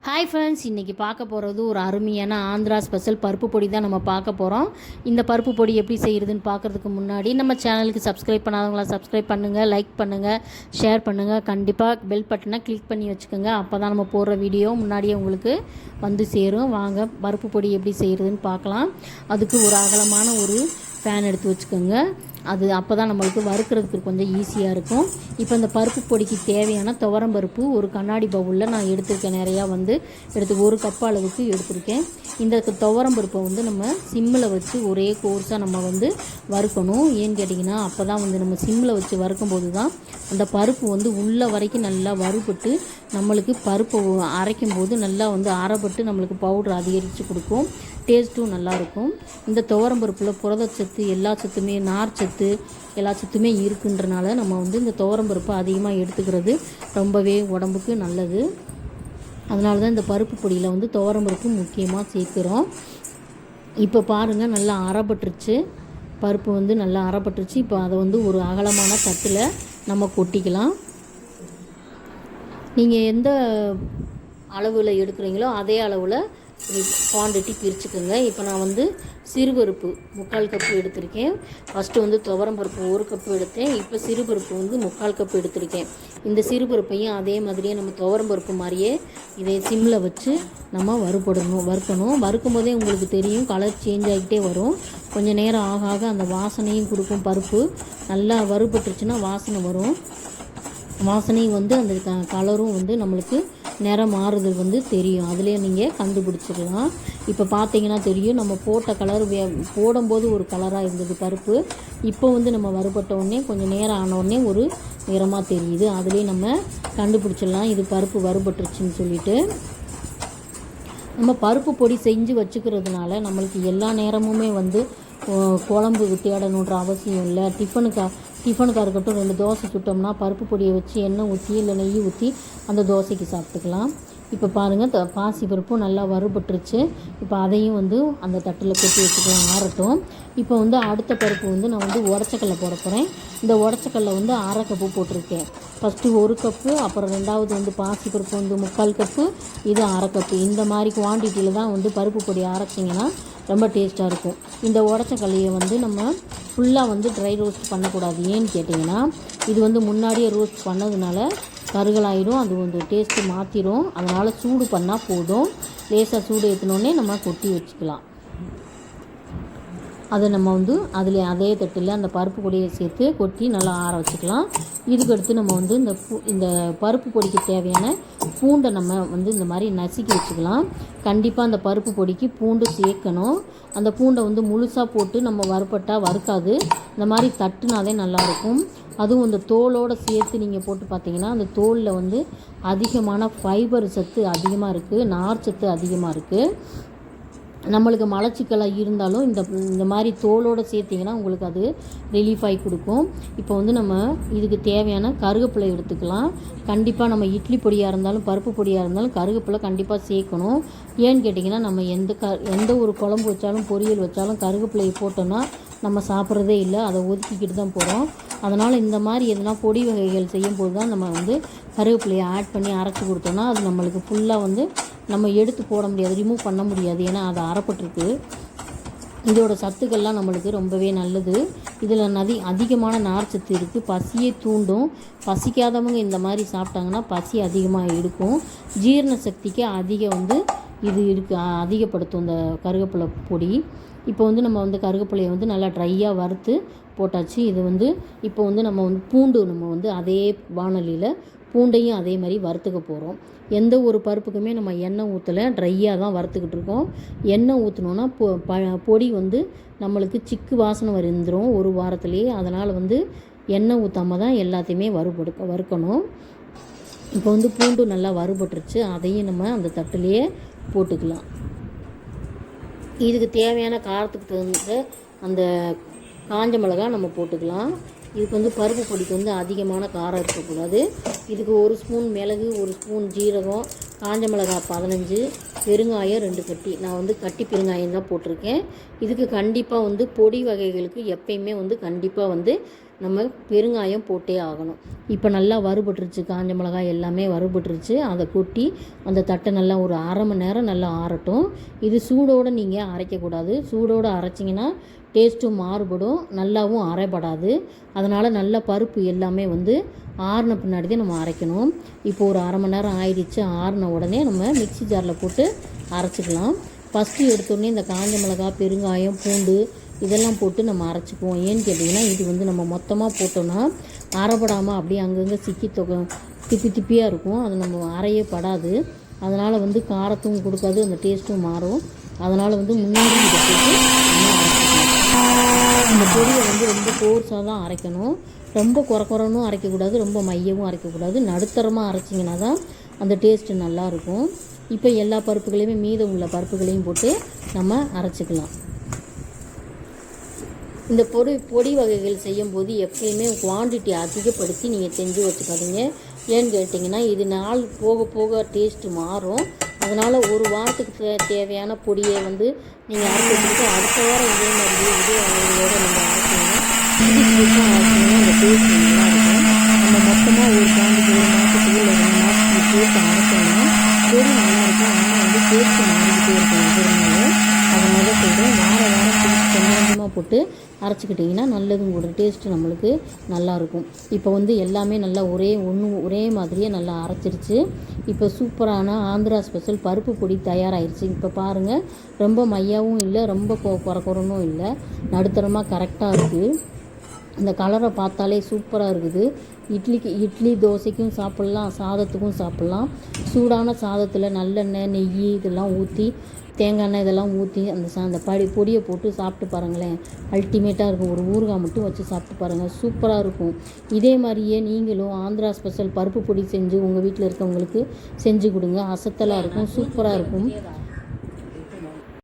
Hi friends, இன்றைக்கி பார்க்க போகிறது ஒரு அருமையான ஆந்திரா ஸ்பெஷல் பருப்பு பொடி தான் நம்ம பார்க்க போகிறோம். இந்த பருப்பு பொடி எப்படி செய்கிறதுன்னு பார்க்குறதுக்கு முன்னாடி நம்ம சேனலுக்கு சப்ஸ்கிரைப் பண்ணாதவங்களா சப்ஸ்கிரைப் பண்ணுங்கள், லைக் பண்ணுங்கள், ஷேர் பண்ணுங்கள். கண்டிப்பாக பெல் பட்டனை கிளிக் பண்ணி வச்சுக்கோங்க. அப்போ தான் நம்ம போடுற வீடியோ முன்னாடியே உங்களுக்கு வந்து சேரும். வாங்க பருப்பு பொடி எப்படி செய்கிறதுன்னு பார்க்கலாம். அதுக்கு ஒரு அகலமான ஒரு பேன் எடுத்து வச்சுக்கோங்க. அது அப்போ தான் நம்மளுக்கு வறுக்கிறதுக்கு கொஞ்சம் ஈஸியாக இருக்கும். இப்போ இந்த பருப்பு பொடிக்கு தேவையான துவரம்பருப்பு ஒரு கண்ணாடி பவுலில் நான் எடுத்திருக்கேன். நிறையா ஒரு கப் அளவுக்கு எடுத்திருக்கேன். இந்த துவரம்பருப்பை நம்ம சிம்மில் வச்சு ஒரே கோர்ஸாக நம்ம வறுக்கணும். ஏன்னு கேட்டிங்கன்னா அப்போ தான் நம்ம சிம்மில் வச்சு வறுக்கும்போது தான் அந்த பருப்பு உள்ள வரைக்கும் நல்லா வறுபட்டு நம்மளுக்கு பருப்பை அரைக்கும் போது நல்லா அரைப்பட்டு நம்மளுக்கு பவுடர் அதிகரித்து கொடுக்கும். டேஸ்ட்டும் நல்லாயிருக்கும். இந்த துவரம்பருப்பில் புரதச்சத்து எல்லா சத்துமே, நார் சத்து எல்லா சத்துமே இருக்குன்றனால நம்ம இந்த துவரம்பருப்பை அதிகமாக எடுத்துக்கிறது ரொம்பவே உடம்புக்கு நல்லது. அதனால தான் இந்த பருப்பு பொடியில் துவரம்பருப்பு முக்கியமாக சேர்க்குறோம். இப்போ பாருங்கள், நல்லா அரைப்பட்டுருச்சு. பருப்பு நல்லா அரைப்பட்டுருச்சு. இப்போ அதை ஒரு அகலமான தட்டில் நம்ம கொட்டிக்கலாம். நீங்கள் எந்த அளவில் எடுக்கிறீங்களோ அதே அளவில் குவான்டிட்டி பிரிச்சுக்கோங்க. இப்போ நான் சிறுபருப்பு 3/4 கப்பு எடுத்திருக்கேன். ஃபஸ்ட்டு துவரம்பருப்பு 1 கப்பு எடுத்தேன். இப்போ சிறுபருப்பு 3/4 கப்பு எடுத்திருக்கேன். இந்த சிறுபருப்பையும் அதே மாதிரியே நம்ம துவரம்பருப்பு மாதிரியே இதை சிம்மில் வச்சு நம்ம வறுக்கணும். வறுக்கும் போதே உங்களுக்கு தெரியும், கலர் சேஞ்ச் ஆகிக்கிட்டே வரும். கொஞ்சம் நேரம் ஆக ஆக அந்த வாசனையும் கொடுக்கும். பருப்பு நல்லா வறுபட்டுருச்சுன்னா வாசனை வரும். வாசனையும் அந்த கலரும் நம்மளுக்கு நிறம் மாறுதல் தெரியும். அதிலே நீங்கள் கண்டுபிடிச்சிடலாம். இப்போ பார்த்தீங்கன்னா தெரியும், நம்ம போட்ட கலர் போடும்போது ஒரு கலராக இருந்தது பருப்பு. இப்போ நம்ம வறுபட்ட உடனே கொஞ்சம் நேரம் ஆனவுடனே ஒரு நிறமாக தெரியுது. அதிலே நம்ம கண்டுபிடிச்சிடலாம் இது பருப்பு வறுபட்டுருச்சுன்னு சொல்லிட்டு. நம்ம பருப்பு பொடி செஞ்சு வச்சுக்கிறதுனால நம்மளுக்கு எல்லா நேரமுமே குழம்பு தேடணுன்ற அவசியம் இல்லை. டிஃபனுக்காக இருக்கட்டும், 2 தோசை சுட்டோம்னா பருப்பு பொடியை வச்சு எண்ணெய் ஊற்றி இல்லை நெய் ஊற்றி அந்த தோசைக்கு சாப்பிட்டுக்கலாம். இப்போ பாருங்கள், பாசி பருப்பும் நல்லா வறுபட்டுருச்சு. இப்போ அதையும் அந்த தட்டில் கொட்டி வச்சுக்கலாம், ஆறட்டும். இப்போ அடுத்த பருப்பு நான் உடச்சக்கல்ல போட போகிறேன். இந்த உடச்சக்கல்ல 1/2 கப்பு போட்டிருக்கேன். ஃபஸ்ட்டு 1 கப்பு, அப்புறம் ரெண்டாவது பாசி பருப்பு 3/4 கப்பு, இது 1/2 கப்பு. இந்த மாதிரி குவான்டிட்டியில் தான் பருப்பு பொடி அரைச்சிங்கன்னா ரொம்ப டேஸ்ட்டாக இருக்கும். இந்த உடச்சக்கல்லையை நம்ம ஃபுல்லாக ட்ரை ரோஸ்ட் பண்ணக்கூடாது. ஏன்னு கேட்டிங்கன்னா இது முன்னாடியே ரோஸ்ட் பண்ணதுனால கருகலாயிடும். அது டேஸ்ட்டு மாற்றிடும். அதனால் சூடு பண்ணால் போதும். லேசாக சூடு ஏற்றினோடனே நம்ம கொட்டி வச்சுக்கலாம். அதை நம்ம அதில் அதே தட்டில் அந்த பருப்பு பொடியை சேர்த்து கொட்டி நல்லா ஆற வச்சுக்கலாம். இதுக்கடுத்து நம்ம இந்த பருப்பு பொடிக்கு தேவையான பூண்டை நம்ம இந்த மாதிரி நசுக்கி வச்சுக்கலாம். கண்டிப்பாக அந்த பருப்பு பொடிக்கு பூண்டு சேர்க்கணும். அந்த பூண்டை முழுசாக போட்டு நம்ம வறுக்காது. இந்த மாதிரி தட்டுனாதே நல்லாயிருக்கும். அதுவும் இந்த தோலோடு சேர்த்து நீங்கள் போட்டு பார்த்தீங்கன்னா அந்த தோலில் அதிகமான ஃபைபர் சத்து அதிகமாக இருக்குது, நார் சத்து அதிகமாக இருக்குது. நம்மளுக்கு மலச்சிக்கலாக இருந்தாலும் இந்த மாதிரி தோலோடு சேர்த்திங்கன்னா உங்களுக்கு அது ரிலீஃப் ஆகி கொடுக்கும். இப்போ நம்ம இதுக்கு தேவையான கருவேப்பிலை எடுத்துக்கலாம். கண்டிப்பாக நம்ம இட்லி பொடியாக இருந்தாலும் பருப்பு பொடியாக இருந்தாலும் கருவேப்பிலை கண்டிப்பாக சேர்க்கணும். ஏன்னு கேட்டிங்கன்னா நம்ம எந்த ஒரு குழம்பு வச்சாலும் பொரியல் வச்சாலும் கருவேப்பிலையை போட்டோன்னா நம்ம சாப்பிட்றதே இல்லை, அதை ஒதுக்கிக்கிட்டு தான் போகிறோம். அதனால் இந்த மாதிரி எதுனா பொடி வகைகள் செய்யும்போது தான் நம்ம கருவேப்பிலையை ஆட் பண்ணி அரைச்சி கொடுத்தோன்னா அது நம்மளுக்கு ஃபுல்லாக நம்ம எடுத்து போட முடியாது, ரிமூவ் பண்ண முடியாது. ஏன்னா அது அரைப்பட்டிருக்கு. இதோட சத்துக்கள்லாம் நம்மளுக்கு ரொம்பவே நல்லது. இதில் அதிகமான நார் சத்து இருக்குது. பசியை தூண்டும். பசிக்காதவங்க இந்த மாதிரி சாப்பிட்டாங்கன்னா பசி அதிகமாக எடுக்கும். ஜீரண சக்திக்கு இது அதிகப்படுத்தும் இந்த கருவேப்பிலை பொடி. இப்போ நம்ம கருவேப்பிலையை நல்லா ட்ரையாக வறுத்து போட்டாச்சு. இது இப்போ நம்ம பூண்டு நம்ம அதே வாணலியில் பூண்டையும் அதே மாதிரி வறுத்துக்க போகிறோம். எந்த ஒரு பருப்புக்குமே நம்ம எண்ணெய் ஊற்றலை, ட்ரையாக தான் வறுத்துக்கிட்டு இருக்கோம். எண்ணெய் ஊற்றினோன்னா பொடி நம்மளுக்கு சிக்கு வாசனை வந்துடும் ஒரு வாரத்துலேயே. அதனால் எண்ணெய் ஊற்றாமல் தான் எல்லாத்தையுமே வறுக்கணும். இப்போ பூண்டு நல்லா வறுபட்டுருச்சு. அதையும் நம்ம அந்த தட்டிலேயே போட்டுக்கலாம். இதுக்கு தேவையான காரத்துக்கு தகுந்த அந்த காஞ்ச மிளகா நம்ம போட்டுக்கலாம். இதுக்கு பருப்பு பொடிக்கு அதிகமான காரம் இருக்கக்கூடாது. இதுக்கு 1 ஸ்பூன் மிளகு, 1 ஸ்பூன் ஜீரகம், காஞ்ச மிளகாய் 15, பெருங்காயம் 2 கட்டி. நான் கட்டி பெருங்காயம் தான் போட்டிருக்கேன். இதுக்கு கண்டிப்பாக பொடி வகைகளுக்கு எப்பயுமே கண்டிப்பாக நம்ம பெருங்காயம் போட்டே ஆகணும். இப்போ நல்லா வறுபட்டுருச்சு, காஞ்ச மிளகாய் எல்லாமே வறுபட்டுருச்சு. அதை கொட்டி அந்த தட்டை நல்லா ஒரு அரை மணி நேரம் நல்லா ஆறட்டும். இது சூடோடு நீங்கள் அரைக்கக்கூடாது. சூடோடு அரைச்சிங்கன்னா டேஸ்ட்டும் மாறுபடும், நல்லாவும் அரைப்படாது. அதனால் நல்லா பருப்பு எல்லாமே வந்து ஆறின பின்னாடி தான் நம்ம அரைக்கணும். இப்போ ஒரு அரை மணி நேரம் ஆயிடுச்சு. ஆறின உடனே நம்ம மிக்ஸி ஜாரில் போட்டு அரைச்சிக்கலாம். ஃபஸ்ட்டு எடுத்தோடனே இந்த காஞ்ச மிளகாய், பெருங்காயம், பூண்டு இதெல்லாம் போட்டு நம்ம அரைச்சிக்குவோம். ஏன்னு கேட்டிங்கன்னா இது வந்து நம்ம மொத்தமாக போட்டோன்னா அரைப்படாமல் அப்படியே அங்கங்கே சிக்கி திப்பி திப்பியாக இருக்கும். அது நம்ம அரையே படாது. அதனால் வந்து காரத்தும் கொடுக்காது, அந்த டேஸ்ட்டும் மாறும். அதனால் வந்து முன்னாடி இதை போட்டு நம்ம அரைச்சிக்கலாம். இந்த பொடியை வந்து ரொம்ப கோர்ஸாக தான் அரைக்கணும். ரொம்ப குறன்னு அரைக்கக்கூடாது, ரொம்ப மையவும் அரைக்கக்கூடாது. நடுத்தரமாக அரைச்சிங்கன்னா தான் அந்த டேஸ்ட்டு நல்லாயிருக்கும். இப்போ எல்லா பருப்புகளையுமே மீதம் உள்ள பருப்புகளையும் போட்டு நம்ம அரைச்சிக்கலாம். இந்த பொடி வகைகள் செய்யும்போது எப்பயுமே குவான்டிட்டி அதிகப்படுத்தி நீங்கள் செஞ்சு வச்சுக்காதீங்க. ஏன்னு கேட்டிங்கன்னா இது நாள் போக போக டேஸ்ட்டு மாறும். அதனால் ஒரு வாரத்துக்கு தேவையான பொடியை வந்து நீங்கள் அரைச்சி வச்சுக்கிட்டு அடுத்த வாரம் இதே மாதிரியே இதே வகைகளோடு நீங்கள் அரைச்சிங்கன்னா அந்த டேஸ்ட் நல்லாயிருக்கும். நம்ம மொத்தமாக ஒரு குவான்டிட்டி ஒரு மாதத்துக்கு இல்லை 2 மாதத்துக்கு சேர்த்து அரைச்சோம்னா பொடி நல்லாயிருக்கும். ஆனால் வந்து டேஸ்ட்டு மாறிக்கிட்டே இருக்கும் ஒவ்வொரு. அதனால சொல்கிறேன், வாரம் கொஞ்சம் கொஞ்சமாக போட்டு அரைச்சிக்கிட்டிங்கன்னா நல்லதும் கூட, டேஸ்ட்டு நம்மளுக்கு நல்லாயிருக்கும். இப்போ வந்து எல்லாமே நல்லா ஒரே மாதிரியே நல்லா அரைச்சிருச்சு. இப்போ சூப்பரான ஆந்திரா ஸ்பெஷல் பருப்பு பொடி தயாராகிடுச்சு. இப்போ பாருங்கள், ரொம்ப மையாவும் இல்லை, ரொம்ப குறன்னும் இல்லை, நடுத்தரமாக கரெக்டாக இருக்குது. இந்த கலரை பார்த்தாலே சூப்பராக இருக்குது. இட்லி தோசைக்கும் சாப்பிட்லாம், சாதத்துக்கும் சாப்பிட்லாம். சூடான சாதத்தில் நல்லெண்ணெய், நெய் இதெல்லாம் ஊற்றி, தேங்காய் எண்ணெய் இதெல்லாம் ஊற்றி அந்த பொடியை போட்டு சாப்பிட்டு பாருங்களேன், அல்டிமேட்டாக இருக்கும். ஒரு ஊறுகாய் மட்டும் வச்சு சாப்பிட்டு பாருங்கள், சூப்பராக இருக்கும். இதே மாதிரியே நீங்களும் ஆந்திரா ஸ்பெஷல் பருப்பு பொடி செஞ்சு உங்கள் வீட்டில் இருக்கவங்களுக்கு செஞ்சு கொடுங்க. அசத்தலாக இருக்கும், சூப்பராக இருக்கும்.